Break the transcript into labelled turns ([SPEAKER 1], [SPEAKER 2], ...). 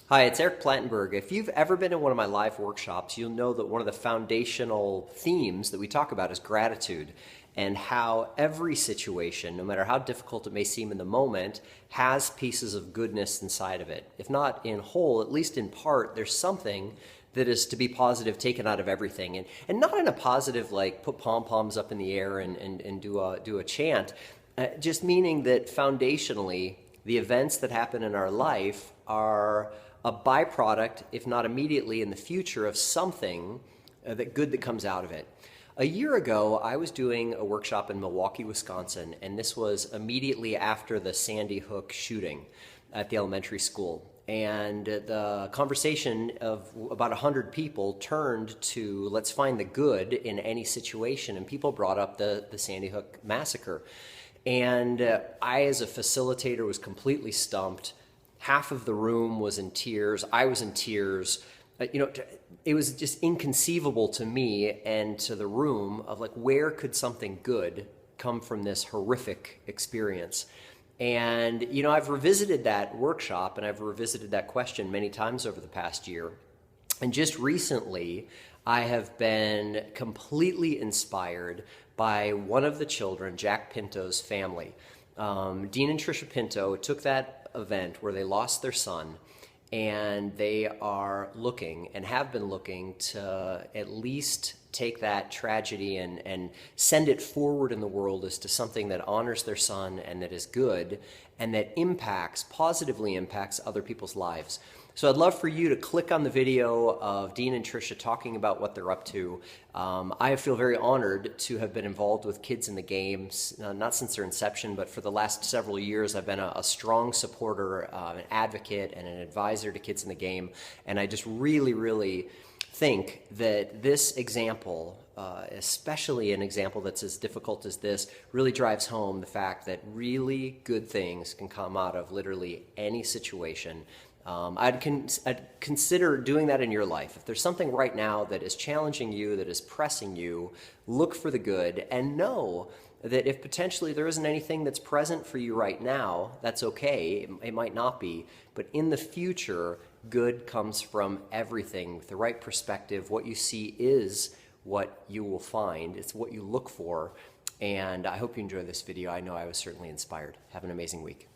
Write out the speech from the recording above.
[SPEAKER 1] Hi, it's Eric Plattenberg. If you've ever been in one of my live workshops, you'll know that one of the foundational themes that we talk about is gratitude and how every situation, no matter how difficult it may seem in the moment, has pieces of goodness inside of it. If not in whole, at least in part, there's something that is to be positive taken out of everything. And not in a positive, like put pom-poms up in the air and do a chant, just meaning that foundationally, the events that happen in our life are a byproduct, if not immediately in the future, of something that good that comes out of it. A year ago, I was doing a workshop in Milwaukee, Wisconsin, and this was immediately after the Sandy Hook shooting at the elementary school. And the conversation of about 100 people turned to let's find the good in any situation, and people brought up the Sandy Hook massacre. And I, as a facilitator, was completely stumped. Half of the room was in tears. I was in tears. It was just inconceivable to me and to the room of like, where could something good come from this horrific experience? And, I've revisited that workshop and I've revisited that question many times over the past year. And just recently, I have been completely inspired by one of the children, Jack Pinto's family. Dean and Tricia Pinto took that event where they lost their son, and they are looking and have been looking to at least take that tragedy and send it forward in the world as to something that honors their son and that is good and that positively impacts other people's lives. So I'd love for you to click on the video of Dean and Tricia talking about what they're up to. I feel very honored to have been involved with Kids in the Game, not since their inception, but for the last several years. I've been a strong supporter, an advocate, and an advisor to Kids in the Game. And I just really think that this example, especially an example that's as difficult as this, really drives home the fact that really good things can come out of literally any situation. I'd consider doing that in your life. If there's something right now that is challenging you, that is pressing you, look for the good and know that if potentially there isn't anything that's present for you right now, that's okay. It might not be, but in the future, good comes from everything. With the right perspective, what you see is what you will find. It's what you look for. And I hope you enjoy this video. I know I was certainly inspired. Have an amazing week.